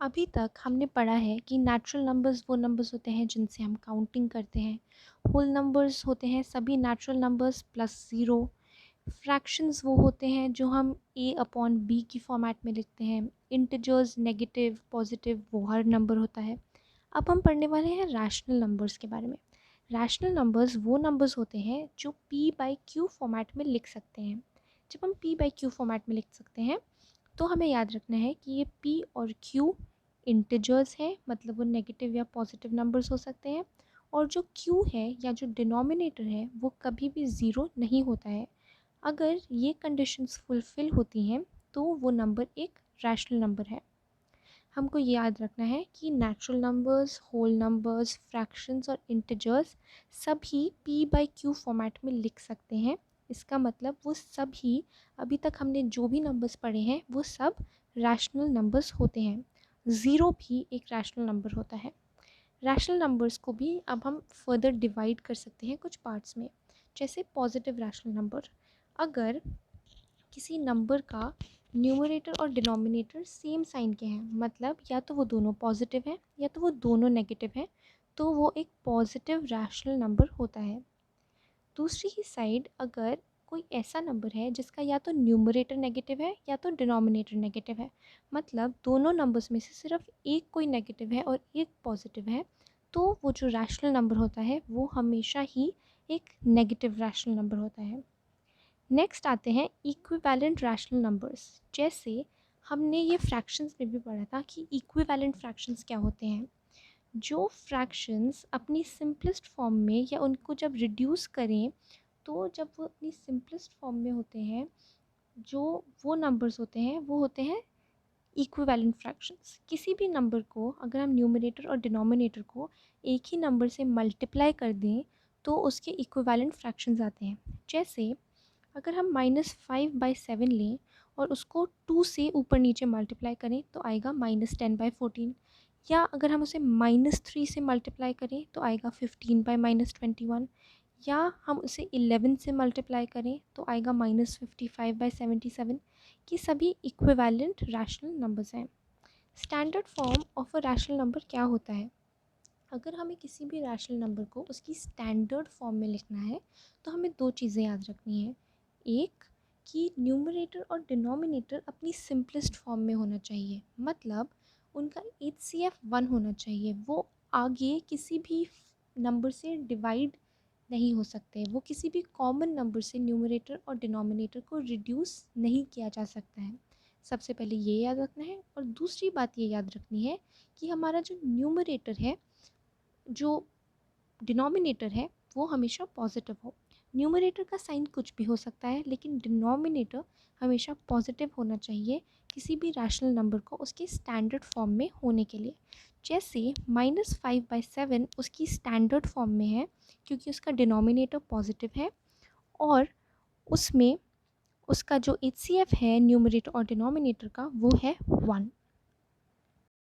अभी तक हमने पढ़ा है कि नेचुरल नंबर्स वो नंबर्स होते हैं जिनसे हम काउंटिंग करते हैं। होल नंबर्स होते हैं सभी natural numbers plus zero. Fractions वो होते हैं जो हम ए अपॉन बी की फॉर्मेट में लिखते हैं। इंटीजर्स नेगेटिव पॉजिटिव वो हर नंबर होता है। अब हम पढ़ने वाले हैं रैशनल नंबर्स के बारे में। रैशनल नंबर्स वो नंबर्स होते हैं जो पी बाई क्यू फॉर्मेट में लिख सकते हैं। जब हम पी बाई क्यू फॉर्मेट में लिख सकते हैं तो हमें याद रखना है कि ये पी और क्यू इंटीजर्स हैं, मतलब वो नेगेटिव या पॉजिटिव नंबर्स हो सकते हैं। और जो क्यू है या जो डिनोमिनेटर है वो कभी भी ज़ीरो नहीं होता है। अगर ये कंडीशंस फुलफ़िल होती हैं तो वो नंबर एक रैशनल नंबर है। हमको ये याद रखना है कि natural numbers, whole numbers, fractions और इंटीजर्स सभी पी बाई क्यू फॉर्मेट में लिख सकते हैं। इसका मतलब वो सभी अभी तक हमने जो भी नंबर्स पढ़े हैं वो सब रैशनल नंबर्स होते हैं। ज़ीरो भी एक रैशनल नंबर होता है। रैशनल नंबर्स को भी अब हम फर्दर डिवाइड कर सकते हैं कुछ पार्ट्स में। जैसे पॉजिटिव रैशनल नंबर, अगर किसी नंबर का न्यूमरेटर और डिनोमिनेटर सेम साइन के हैं, मतलब या तो वो दोनों पॉजिटिव हैं या तो वो दोनों नेगेटिव हैं, तो वो एक पॉजिटिव रैशनल नंबर होता है। दूसरी ही साइड अगर कोई ऐसा नंबर है जिसका या तो न्यूमरेटर नेगेटिव है या तो डिनोमिनेटर नेगेटिव है, मतलब दोनों नंबर्स में से सिर्फ एक कोई नेगेटिव है और एक पॉजिटिव है, तो वो जो रैशनल नंबर होता है वो हमेशा ही एक नेगेटिव रैशनल नंबर होता है। नेक्स्ट आते हैं इक्विवेलेंट रैशनल नंबर्स। जैसे हमने ये फ्रैक्शंस में भी पढ़ा था कि इक्विवेलेंट फ्रैक्शंस क्या होते हैं। जो फ्रैक्शंस अपनी सिंपलेस्ट फॉर्म में या उनको जब रिड्यूस करें तो जब वो अपनी सिंपलेस्ट फॉर्म में होते हैं, जो वो नंबर्स होते हैं वो होते हैं इक्विवेलेंट फ्रैक्शंस। किसी भी नंबर को अगर हम न्यूमरेटर और डिनोमिनेटर को एक ही नंबर से मल्टीप्लाई कर दें तो उसके इक्विवेलेंट फ्रैक्शंस आते हैं। जैसे अगर हम -5/7 लें और उसको 2 से ऊपर नीचे मल्टीप्लाई करें तो आएगा -10/14। या अगर हम उसे -3 से मल्टीप्लाई करें तो आएगा 15/-21। या हम उसे 11 से मल्टीप्लाई करें तो आएगा -55/77। ये सभी इक्विवेलेंट रैशनल नंबर्स हैं। Standard form of a rational number क्या होता है? अगर हमें किसी भी रैशनल नंबर को उसकी स्टैंडर्ड फॉर्म में लिखना है तो हमें दो चीज़ें याद रखनी है। एक, कि न्यूमरेटर और डिनोमिनेटर अपनी सिंपलेस्ट फॉर्म में होना चाहिए, मतलब उनका HCF 1 होना चाहिए। वो आगे किसी भी नंबर से डिवाइड नहीं हो सकते, वो किसी भी कॉमन नंबर से न्यूमरेटर और डिनोमिनेटर को रिड्यूस नहीं किया जा सकता है। सबसे पहले ये याद रखना है। और दूसरी बात ये याद रखनी है कि हमारा जो न्यूमरेटर है, जो डिनोमिनेटर है, वो हमेशा पॉजिटिव हो। न्यूमरेटर का साइन कुछ भी हो सकता है लेकिन डिनोमिनेटर हमेशा पॉजिटिव होना चाहिए किसी भी रैशनल नंबर को उसके स्टैंडर्ड फॉर्म में होने के लिए। जैसे -5/7 उसकी स्टैंडर्ड फॉर्म में है क्योंकि उसका डिनोमिनेटर पॉजिटिव है और उसमें उसका जो HCF है न्यूमरेटर और डिनोमिनेटर का वो है 1।